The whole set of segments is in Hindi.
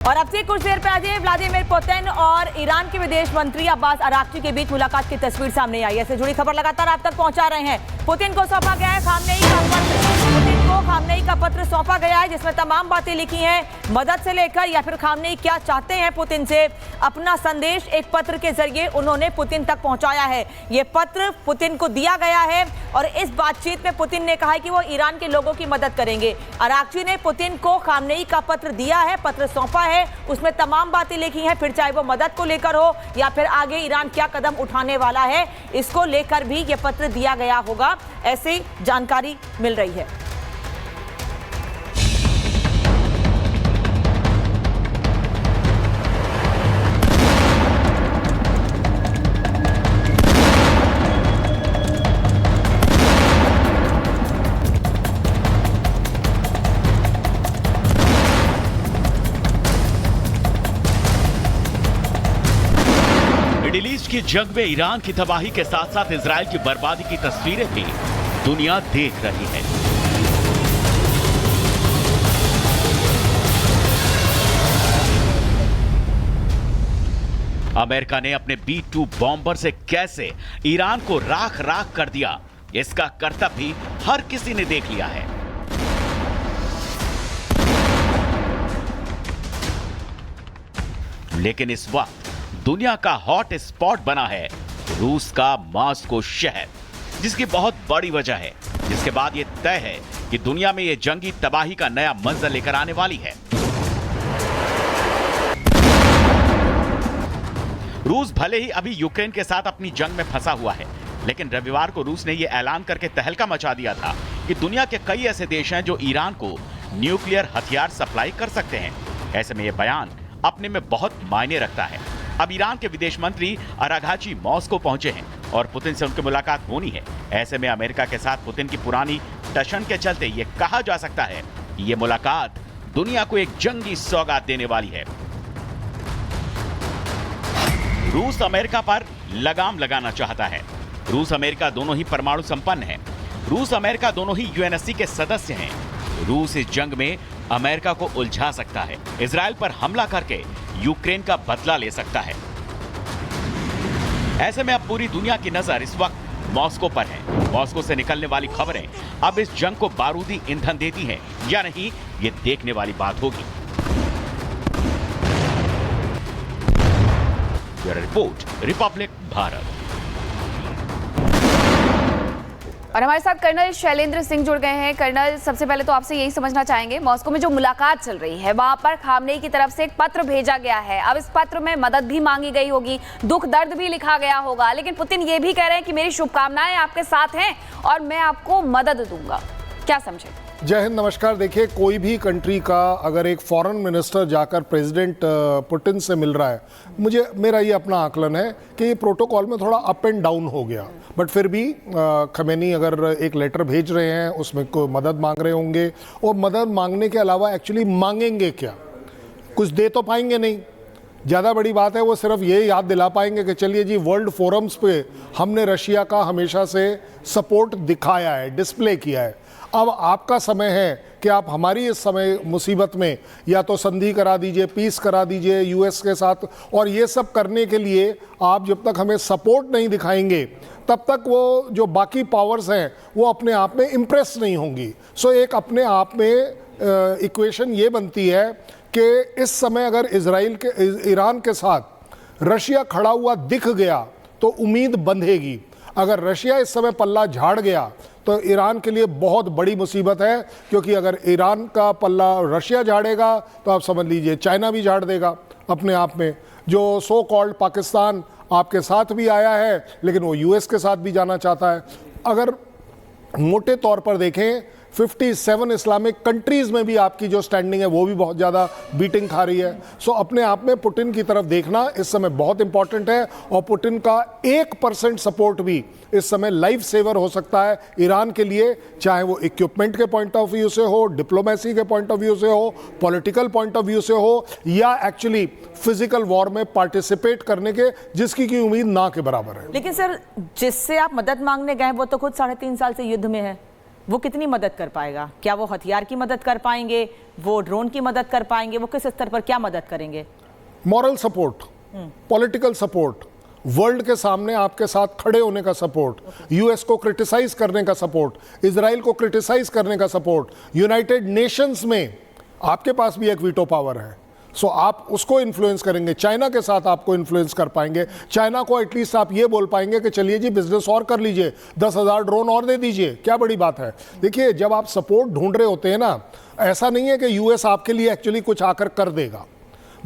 और अब से कुछ देर पहले व्लादिमीर पुतिन और ईरान के विदेश मंत्री अब्बास अराक्ची के बीच मुलाकात की तस्वीर सामने आई है। इससे जुड़ी खबर लगातार आप तक पहुंचा रहे हैं। पुतिन को सौंपा गया है खामनेई का पत्र सौंपा गया है, जिसमें तमाम बातें लिखी हैं, मदद से लेकर या फिर खामनेई क्या चाहते हैं पुतिन से। अपना संदेश एक पत्र के जरिए उन्होंने पुतिन तक पहुंचाया है। ये पत्र पुतिन को दिया गया है और इस बातचीत में पुतिन ने कहा है कि वो ईरान के लोगों की मदद करेंगे। अराक्ची ने पुतिन को खामनेई का पत्र दिया है, पत्र सौंपा है, उसमें तमाम बातें लिखी हैं, फिर चाहे वो मदद को लेकर हो या फिर आगे ईरान क्या कदम उठाने वाला है, इसको लेकर भी ये पत्र दिया गया होगा, ऐसी जानकारी मिल रही है। मिडिल ईस्ट की जंग में ईरान की तबाही के साथ साथ इजराइल की बर्बादी की तस्वीरें भी दुनिया देख रही है। अमेरिका ने अपने B-2 बॉम्बर से कैसे ईरान को राख राख कर दिया, इसका करतब भी हर किसी ने देख लिया है। लेकिन इस वक्त दुनिया का हॉट स्पॉट बना है रूस का मॉस्को शहर, जिसकी बहुत बड़ी वजह है, जिसके बाद यह तय है कि दुनिया में यह जंगी तबाही का नया मंजर लेकर आने वाली है। रूस भले ही अभी यूक्रेन के साथ अपनी जंग में फंसा हुआ है, लेकिन रविवार को रूस ने यह ऐलान करके तहलका मचा दिया था कि दुनिया के कई ऐसे देश हैं जो ईरान को न्यूक्लियर हथियार सप्लाई कर सकते हैं। ऐसे में यह बयान अपने में बहुत मायने रखता है। अब ईरान के विदेश मंत्री अराघाची मॉस्को पहुंचे हैं और पुतिन से उनकी मुलाकात होनी है। ऐसे में अमेरिका के साथ पुतिन की पुरानी टशन के चलते यह कहा जा सकता है कि यह मुलाकात दुनिया को एक जंगी सौगात देने वाली है। रूस अमेरिका पर लगाम लगाना चाहता है। रूस अमेरिका दोनों ही परमाणु संपन्न है। रूस अमेरिका दोनों ही यूएनएससी के सदस्य हैं। रूस इस जंग में अमेरिका को उलझा सकता है, इजराइल पर हमला करके यूक्रेन का बदला ले सकता है। ऐसे में अब पूरी दुनिया की नजर इस वक्त मॉस्को पर है। मॉस्को से निकलने वाली खबरें अब इस जंग को बारूदी ईंधन देती हैं या नहीं, ये देखने वाली बात होगी। Report Republic Bharat. और हमारे साथ कर्नल शैलेंद्र सिंह जुड़ गए हैं। कर्नल, सबसे पहले तो आपसे यही समझना चाहेंगे, मॉस्को में जो मुलाकात चल रही है वहां पर खामनेई की तरफ से एक पत्र भेजा गया है। अब इस पत्र में मदद भी मांगी गई होगी, दुख दर्द भी लिखा गया होगा, लेकिन पुतिन ये भी कह रहे हैं कि मेरी शुभकामनाएं आपके साथ हैं और मैं आपको मदद दूंगा। क्या समझे? जय हिंद, नमस्कार। देखिए, कोई भी कंट्री का अगर एक फॉरेन मिनिस्टर जाकर प्रेसिडेंट पुतिन से मिल रहा है, मेरा ये अपना आकलन है कि ये प्रोटोकॉल में थोड़ा अप एंड डाउन हो गया, बट फिर भी खमेनी अगर एक लेटर भेज रहे हैं उसमें कोई मदद मांग रहे होंगे, और मदद मांगने के अलावा एक्चुअली मांगेंगे क्या, कुछ दे तो पाएंगे नहीं। ज़्यादा बड़ी बात है वो सिर्फ ये याद दिला पाएंगे कि चलिए जी, वर्ल्ड फोरम्स पे हमने रशिया का हमेशा से सपोर्ट दिखाया है, डिस्प्ले किया है। अब आपका समय है कि आप हमारी इस समय मुसीबत में या तो संधि करा दीजिए, पीस करा दीजिए यूएस के साथ, और ये सब करने के लिए आप जब तक हमें सपोर्ट नहीं दिखाएंगे तब तक वो जो बाकी पावर्स हैं वो अपने आप में इम्प्रेस नहीं होंगी। सो एक अपने आप में इक्वेशन ये बनती है कि इस समय अगर ईरान के साथ रशिया खड़ा हुआ दिख गया तो उम्मीद बंधेगी। अगर रशिया इस समय पल्ला झाड़ गया तो ईरान के लिए बहुत बड़ी मुसीबत है, क्योंकि अगर ईरान का पल्ला रशिया झाड़ेगा तो आप समझ लीजिए चाइना भी झाड़ देगा अपने आप में। जो सो कॉल्ड पाकिस्तान आपके साथ भी आया है, लेकिन वो यूएस के साथ भी जाना चाहता है। अगर मोटे तौर पर देखें 57 इस्लामिक कंट्रीज़ में भी आपकी जो स्टैंडिंग है वो भी बहुत ज़्यादा बीटिंग खा रही है। सो अपने आप में पुतिन की तरफ देखना इस समय बहुत इंपॉर्टेंट है, और पुतिन का 1% सपोर्ट भी इस समय लाइफ सेवर हो सकता है ईरान के लिए, चाहे वो इक्विपमेंट के पॉइंट ऑफ व्यू से हो, डिप्लोमेसी के पॉइंट ऑफ व्यू से हो, पॉलिटिकल पॉइंट ऑफ व्यू से हो, या एक्चुअली फिजिकल वॉर में पार्टिसिपेट करने के, जिसकी की उम्मीद ना के बराबर है। लेकिन सर, जिससे आप मदद मांगने गए वो तो खुद 3.5 साल से युद्ध में है, वो कितनी मदद कर पाएगा? क्या वो हथियार की मदद कर पाएंगे, वो ड्रोन की मदद कर पाएंगे, वो किस स्तर पर क्या मदद करेंगे? Moral support, political support, world के सामने आपके साथ खड़े होने का सपोर्ट, यूएस को क्रिटिसाइज करने का सपोर्ट, इजराइल को क्रिटिसाइज करने का सपोर्ट, यूनाइटेड नेशंस में आपके पास भी एक वीटो पावर है, सो आप उसको इन्फ्लुएंस करेंगे। चाइना के साथ आपको इन्फ्लुएंस कर पाएंगे, चाइना को एटलीस्ट आप ये बोल पाएंगे कि चलिए जी बिजनेस और कर लीजिए, 10,000 ड्रोन और दे दीजिए, क्या बड़ी बात है। देखिए, जब आप सपोर्ट ढूंढ रहे होते हैं ना, ऐसा नहीं है कि यूएस आपके लिए एक्चुअली कुछ आकर कर देगा,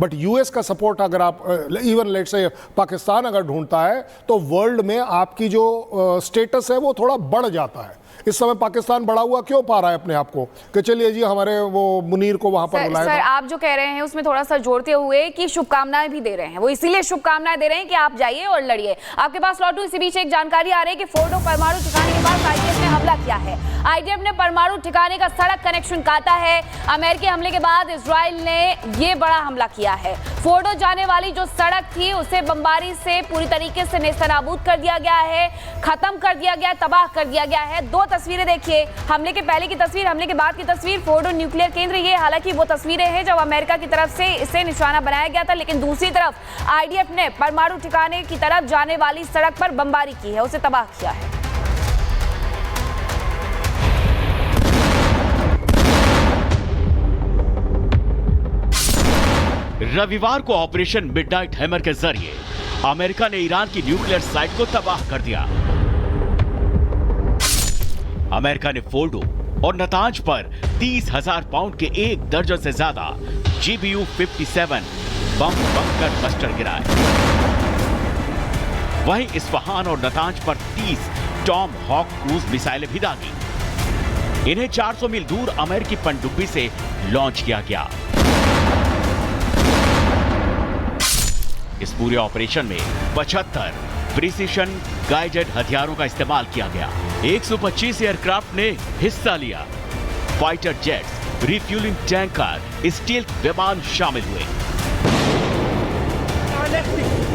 बट यूएस का सपोर्ट अगर आप इवन लेट्स से पाकिस्तान अगर ढूंढता है तो वर्ल्ड में आपकी जो स्टेटस है वो थोड़ा बढ़ जाता है। इस समय पाकिस्तान बढ़ा हुआ क्यों पा रहा है अपने आप को कि चलिए जी हमारे वो मुनीर को वहां पर बुलाया। सर, आप जो कह रहे हैं उसमें थोड़ा सा जोड़ते हुए कि शुभकामनाएं भी दे रहे हैं, वो इसीलिए शुभकामनाएं दे रहे हैं कि आप जाइए और लड़िए। आपके पास लौटू, इसी बीच एक जानकारी आ रही है कि फोर्डो परमाणु ठिकाने के पास आईडीएफ ने हमला किया है। आईडीएफ ने परमाणु ठिकाने का सड़क कनेक्शन काटा है। अमेरिकी हमले के बाद इजराइल ने ये बड़ा हमला किया है। फोर्डो जाने वाली जो सड़क थी उसे बमबारी से पूरी तरीके से नेस्तनाबूद कर दिया गया है, खत्म कर दिया गया, तबाह कर दिया गया है। दो तस्वीरें देखिए, हमले के पहले की तस्वीर, हमले के बाद की तस्वीर। फोर्डो न्यूक्लियर केंद्र, ये हालांकि वो तस्वीरें हैं जब अमेरिका की तरफ से इसे निशाना बनाया गया था, लेकिन दूसरी तरफ आईडीएफ ने परमाणु ठिकाने की तरफ जाने वाली सड़क पर बमबारी की है, उसे तबाह किया है। रविवार को ऑपरेशन मिडनाइट हैमर के जरिए अमेरिका ने ईरान की न्यूक्लियर साइट को तबाह कर दिया। अमेरिका ने फोर्डो और नतांज पर 30,000 पाउंड के 1 दर्जन से ज्यादा GBU-57 बम बंकर बस्टर गिराए। वहीं इस्फहान और नतांज पर 30 टॉम हॉक क्रूज मिसाइलें भी दागी। इन्हें 400 मील दूर अमेरिकी पनडुब्बी से लॉन्च किया गया। इस पूरे ऑपरेशन में 75 प्रिसीशन गाइडेड हथियारों का इस्तेमाल किया गया। 125 एयरक्राफ्ट ने हिस्सा लिया। Fighter jets, refuelling tanker, stealth विमान शामिल हुए।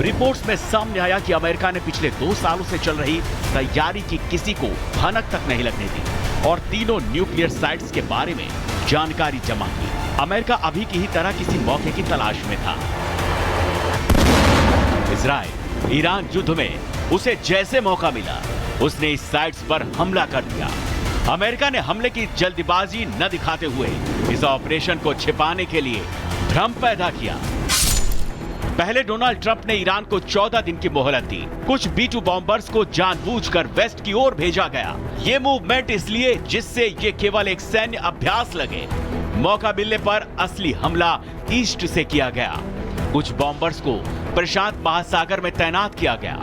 रिपोर्ट्स में सामने आया कि अमेरिका ने पिछले 2 सालों से चल रही तैयारी की किसी को भनक तक नहीं लगने दी और तीनों न्यूक्लियर साइट्स के बारे में जानकारी जमा की। अमेरिका अभी की ही तरह किसी मौके की तलाश में था। इजराइल ईरान युद्ध में उसे जैसे मौका मिला उसने इस साइट्स पर हमला कर दिया। अमेरिका ने हमले की जल्दबाजी न दिखाते हुए इस ऑपरेशन को छिपाने के लिए भ्रम पैदा किया। पहले डोनाल्ड ट्रंप ने ईरान को 14 दिन की मोहलत दी। कुछ B-2 बॉम्बर्स को जानबूझकर वेस्ट की ओर भेजा गया। ये मूवमेंट इसलिए जिससे ये केवल एक सैन्य अभ्यास लगे। मौका मिलने पर असली हमला ईस्ट से किया गया। कुछ बॉम्बर्स को प्रशांत महासागर में तैनात किया गया,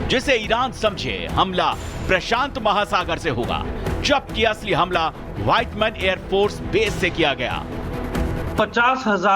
जिसे ईरान समझे हमला प्रशांत महासागर से होगा, जबकि असली हमला व्हाइटमैन एयरफोर्स बेस से किया गया। 50,000